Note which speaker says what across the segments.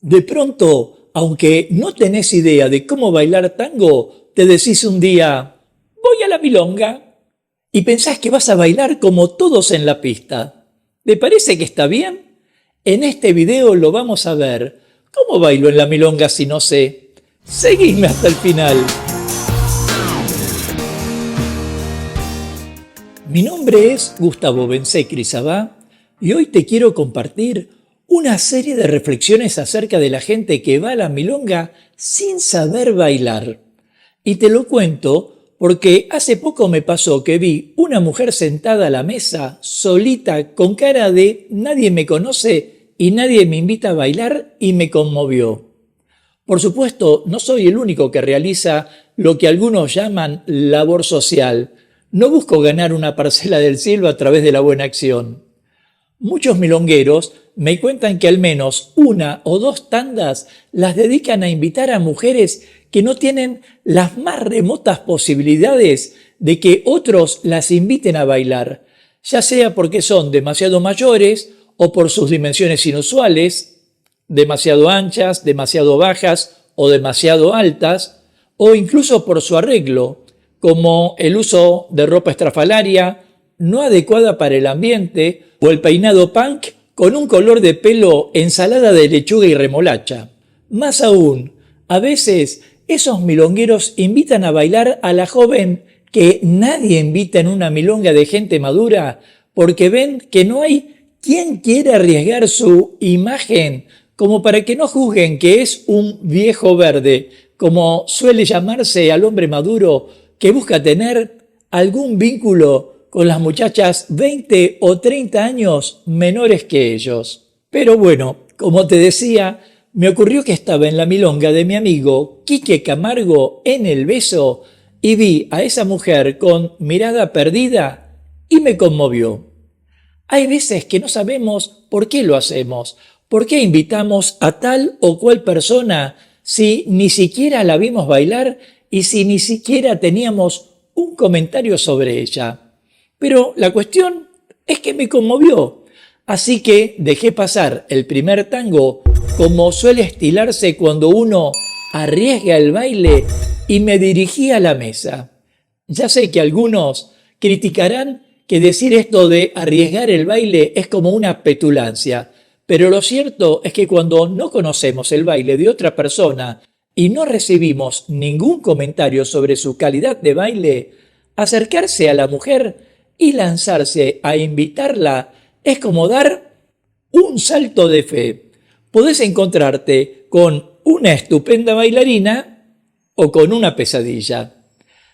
Speaker 1: De pronto, aunque no tenés idea de cómo bailar tango, te decís un día, voy a la milonga, y pensás que vas a bailar como todos en la pista. ¿Te parece que está bien? En este video lo vamos a ver. ¿Cómo bailo en la milonga si no sé? Seguime hasta el final. Mi nombre es Gustavo Bensé-Crisabá y hoy te quiero compartir una serie de reflexiones acerca de la gente que va a la milonga sin saber bailar. Y te lo cuento porque hace poco me pasó que vi una mujer sentada a la mesa, solita, con cara de nadie me conoce y nadie me invita a bailar y me conmovió. Por supuesto, no soy el único que realiza lo que algunos llaman labor social. No busco ganar una parcela del cielo a través de la buena acción. Muchos milongueros me cuentan que al menos una o dos tandas las dedican a invitar a mujeres que no tienen las más remotas posibilidades de que otros las inviten a bailar, ya sea porque son demasiado mayores o por sus dimensiones inusuales, demasiado anchas, demasiado bajas o demasiado altas, o incluso por su arreglo, como el uso de ropa estrafalaria, no adecuada para el ambiente, o el peinado punk con un color de pelo ensalada de lechuga y remolacha. Más aún, a veces esos milongueros invitan a bailar a la joven que nadie invita en una milonga de gente madura porque ven que no hay quien quiera arriesgar su imagen como para que no juzguen que es un viejo verde, como suele llamarse al hombre maduro que busca tener algún vínculo con las muchachas 20 o 30 años menores que ellos. Pero bueno, como te decía, me ocurrió que estaba en la milonga de mi amigo Quique Camargo en El Beso y vi a esa mujer con mirada perdida y me conmovió. Hay veces que no sabemos por qué lo hacemos, por qué invitamos a tal o cual persona si ni siquiera la vimos bailar y si ni siquiera teníamos un comentario sobre ella. Pero la cuestión es que me conmovió, así que dejé pasar el primer tango como suele estilarse cuando uno arriesga el baile y me dirigí a la mesa. Ya sé que algunos criticarán que decir esto de arriesgar el baile es como una petulancia, pero lo cierto es que cuando no conocemos el baile de otra persona y no recibimos ningún comentario sobre su calidad de baile, acercarse a la mujer y lanzarse a invitarla es como dar un salto de fe. Podés encontrarte con una estupenda bailarina o con una pesadilla.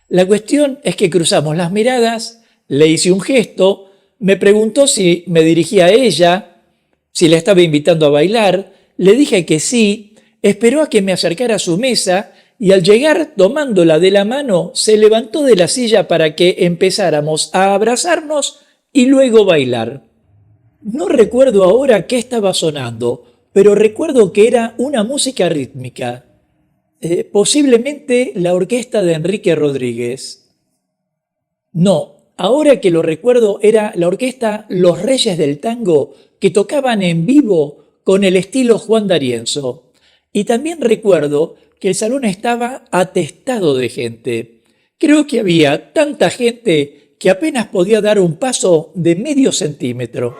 Speaker 1: La cuestión es que cruzamos las miradas, le hice un gesto, me preguntó si me dirigía a ella, si la estaba invitando a bailar, le dije que sí, esperó a que me acercara a su mesa y al llegar tomándola de la mano se levantó de la silla para que empezáramos a abrazarnos y luego bailar. No recuerdo ahora qué estaba sonando, pero recuerdo que era una música rítmica, posiblemente la orquesta de Enrique Rodríguez. No, ahora que lo recuerdo era la orquesta Los Reyes del Tango que tocaban en vivo con el estilo Juan D'Arienzo. Y también recuerdo que el salón estaba atestado de gente. Creo que había tanta gente que apenas podía dar un paso de medio centímetro.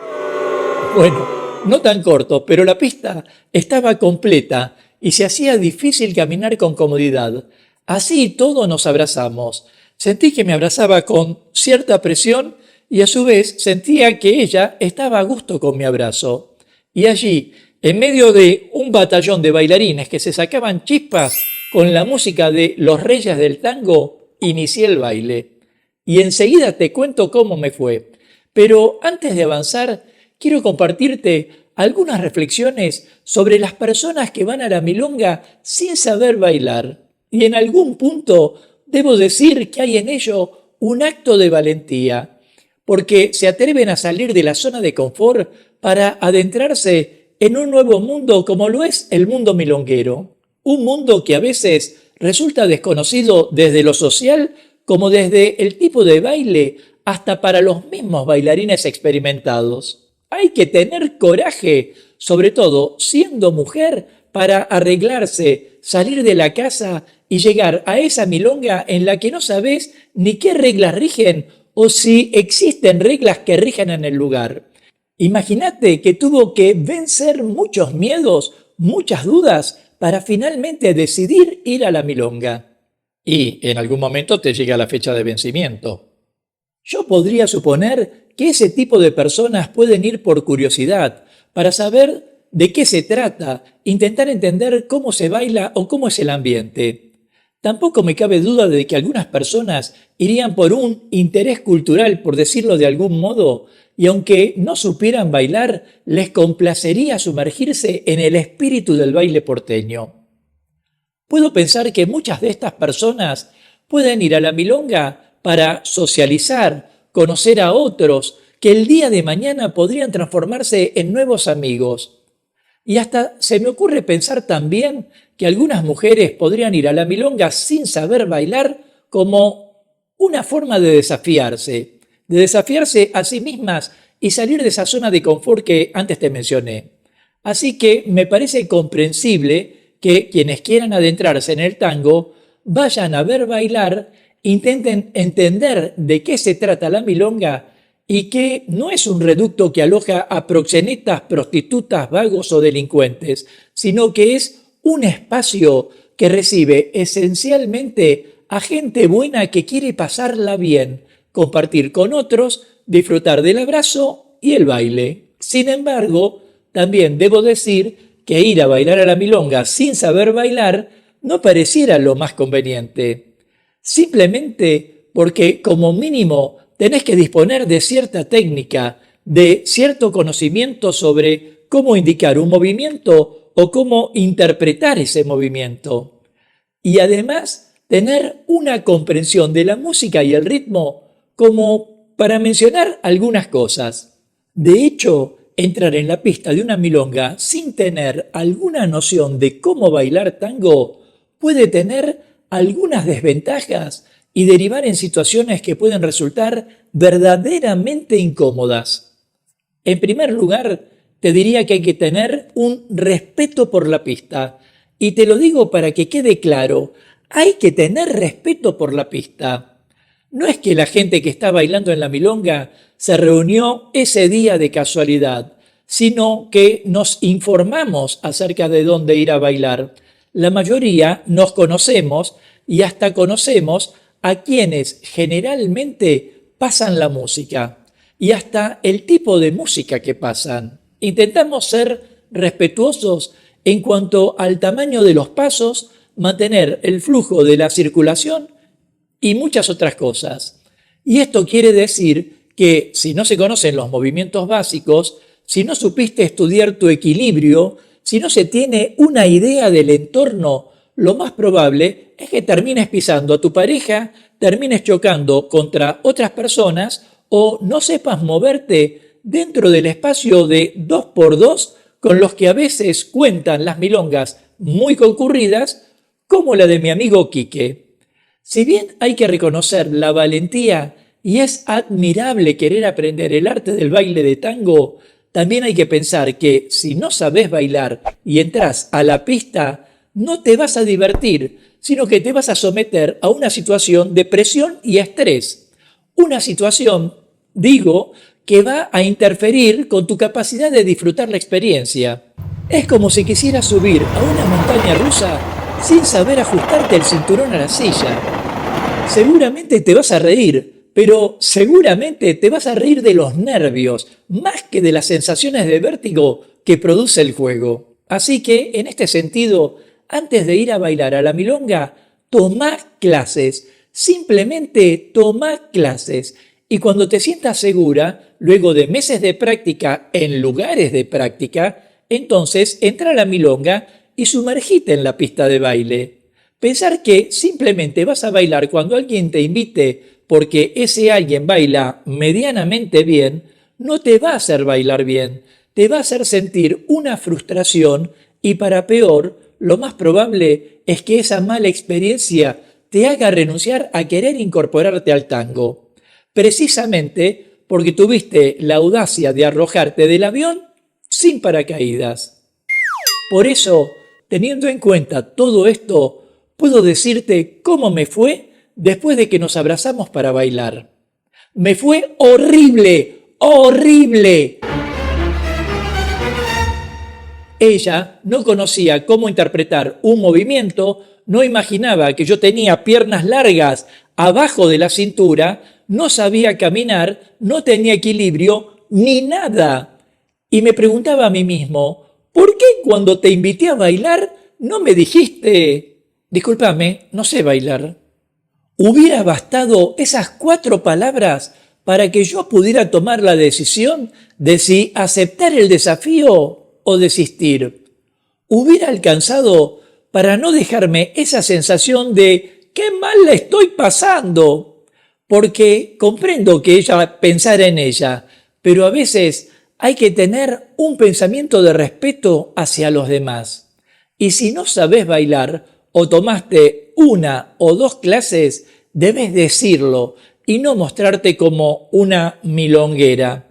Speaker 1: Bueno, no tan corto, pero la pista estaba completa y se hacía difícil caminar con comodidad. Así y todo nos abrazamos. Sentí que me abrazaba con cierta presión y a su vez sentía que ella estaba a gusto con mi abrazo. Y allí, en medio de un batallón de bailarines que se sacaban chispas con la música de Los Reyes del Tango, inicié el baile. Y enseguida te cuento cómo me fue. Pero antes de avanzar, quiero compartirte algunas reflexiones sobre las personas que van a la milonga sin saber bailar. Y en algún punto debo decir que hay en ello un acto de valentía, porque se atreven a salir de la zona de confort para adentrarse en un nuevo mundo como lo es el mundo milonguero. Un mundo que a veces resulta desconocido desde lo social como desde el tipo de baile hasta para los mismos bailarines experimentados. Hay que tener coraje, sobre todo siendo mujer, para arreglarse, salir de la casa y llegar a esa milonga en la que no sabes ni qué reglas rigen o si existen reglas que rigen en el lugar. Imagínate que tuvo que vencer muchos miedos, muchas dudas, para finalmente decidir ir a la milonga. Y en algún momento te llega la fecha de vencimiento. Yo podría suponer que ese tipo de personas pueden ir por curiosidad, para saber de qué se trata, intentar entender cómo se baila o cómo es el ambiente. Tampoco me cabe duda de que algunas personas irían por un interés cultural, por decirlo de algún modo, y aunque no supieran bailar, les complacería sumergirse en el espíritu del baile porteño. Puedo pensar que muchas de estas personas pueden ir a la milonga para socializar, conocer a otros, que el día de mañana podrían transformarse en nuevos amigos. Y hasta se me ocurre pensar también que algunas mujeres podrían ir a la milonga sin saber bailar como una forma de desafiarse a sí mismas y salir de esa zona de confort que antes te mencioné. Así que me parece comprensible que quienes quieran adentrarse en el tango vayan a ver bailar, intenten entender de qué se trata la milonga y que no es un reducto que aloja a proxenetas, prostitutas, vagos o delincuentes, sino que es un espacio que recibe esencialmente a gente buena que quiere pasarla bien, compartir con otros, disfrutar del abrazo y el baile. Sin embargo, también debo decir que ir a bailar a la milonga sin saber bailar no pareciera lo más conveniente. Simplemente porque como mínimo tenés que disponer de cierta técnica, de cierto conocimiento sobre cómo indicar un movimiento o cómo interpretar ese movimiento. Y además tener una comprensión de la música y el ritmo como para mencionar algunas cosas. De hecho, entrar en la pista de una milonga sin tener alguna noción de cómo bailar tango puede tener algunas desventajas y derivar en situaciones que pueden resultar verdaderamente incómodas. En primer lugar, te diría que hay que tener un respeto por la pista. Y te lo digo para que quede claro, hay que tener respeto por la pista. No es que la gente que está bailando en la milonga se reunió ese día de casualidad, sino que nos informamos acerca de dónde ir a bailar. La mayoría nos conocemos y hasta conocemos a quienes generalmente pasan la música y hasta el tipo de música que pasan. Intentamos ser respetuosos en cuanto al tamaño de los pasos, mantener el flujo de la circulación y muchas otras cosas. Y esto quiere decir que si no se conocen los movimientos básicos, si no supiste estudiar tu equilibrio, si no se tiene una idea del entorno, lo más probable es que termines pisando a tu pareja, termines chocando contra otras personas o no sepas moverte dentro del espacio de 2x2 con los que a veces cuentan las milongas muy concurridas, como la de mi amigo Quique. Si bien hay que reconocer la valentía y es admirable querer aprender el arte del baile de tango, también hay que pensar que si no sabes bailar y entras a la pista, no te vas a divertir, sino que te vas a someter a una situación de presión y estrés. Una situación, digo, que va a interferir con tu capacidad de disfrutar la experiencia. Es como si quisieras subir a una montaña rusa sin saber ajustarte el cinturón a la silla. Seguramente te vas a reír, pero seguramente te vas a reír de los nervios, más que de las sensaciones de vértigo que produce el juego. Así que, en este sentido, antes de ir a bailar a la milonga, tomá clases, simplemente tomá clases. Y cuando te sientas segura, luego de meses de práctica en lugares de práctica, entonces entra a la milonga y sumergite en la pista de baile. Pensar que simplemente vas a bailar cuando alguien te invite porque ese alguien baila medianamente bien, no te va a hacer bailar bien, te va a hacer sentir una frustración y para peor, lo más probable es que esa mala experiencia te haga renunciar a querer incorporarte al tango. Precisamente porque tuviste la audacia de arrojarte del avión sin paracaídas. Por eso, Teniendo en cuenta todo esto, puedo decirte cómo me fue después de que nos abrazamos para bailar. Me fue horrible, horrible. Ella no conocía cómo interpretar un movimiento, no imaginaba que yo tenía piernas largas abajo de la cintura, no sabía caminar, no tenía equilibrio, ni nada. Y me preguntaba a mí mismo, ¿por qué cuando te invité a bailar no me dijiste, discúlpame, no sé bailar? Hubiera bastado esas 4 palabras para que yo pudiera tomar la decisión de si aceptar el desafío o desistir. Hubiera alcanzado para no dejarme esa sensación de qué mal la estoy pasando, porque comprendo que ella pensara en ella, pero a veces hay que tener un pensamiento de respeto hacia los demás. Y si no sabes bailar o tomaste 1 o 2 clases, debes decirlo y no mostrarte como una milonguera.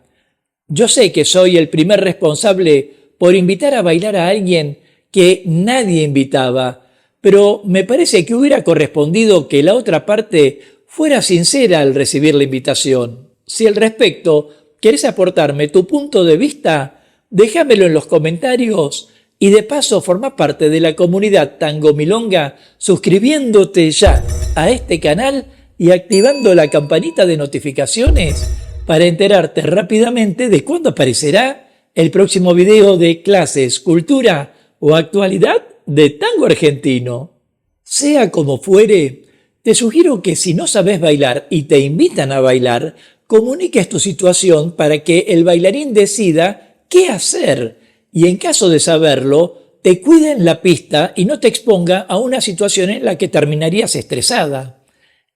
Speaker 1: Yo sé que soy el primer responsable por invitar a bailar a alguien que nadie invitaba, pero me parece que hubiera correspondido que la otra parte fuera sincera al recibir la invitación. Si al respecto querés aportarme tu punto de vista, déjamelo en los comentarios y de paso forma parte de la comunidad Tango Milonga suscribiéndote ya a este canal y activando la campanita de notificaciones para enterarte rápidamente de cuándo aparecerá el próximo video de clases, cultura o actualidad de tango argentino. Sea como fuere, te sugiero que si no sabes bailar y te invitan a bailar, comuniques tu situación para que el bailarín decida qué hacer y en caso de saberlo, te cuide en la pista y no te exponga a una situación en la que terminarías estresada.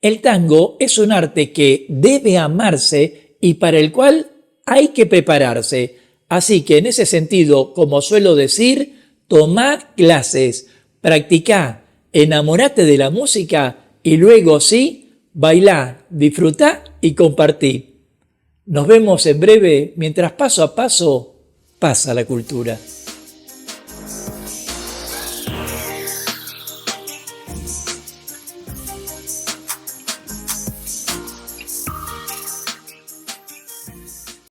Speaker 1: El tango es un arte que debe amarse y para el cual hay que prepararse. Así que en ese sentido, como suelo decir, tomá clases, practicá, enamorate de la música y luego sí, bailá, disfrutá y compartí. Nos vemos en breve mientras paso a paso pasa la cultura.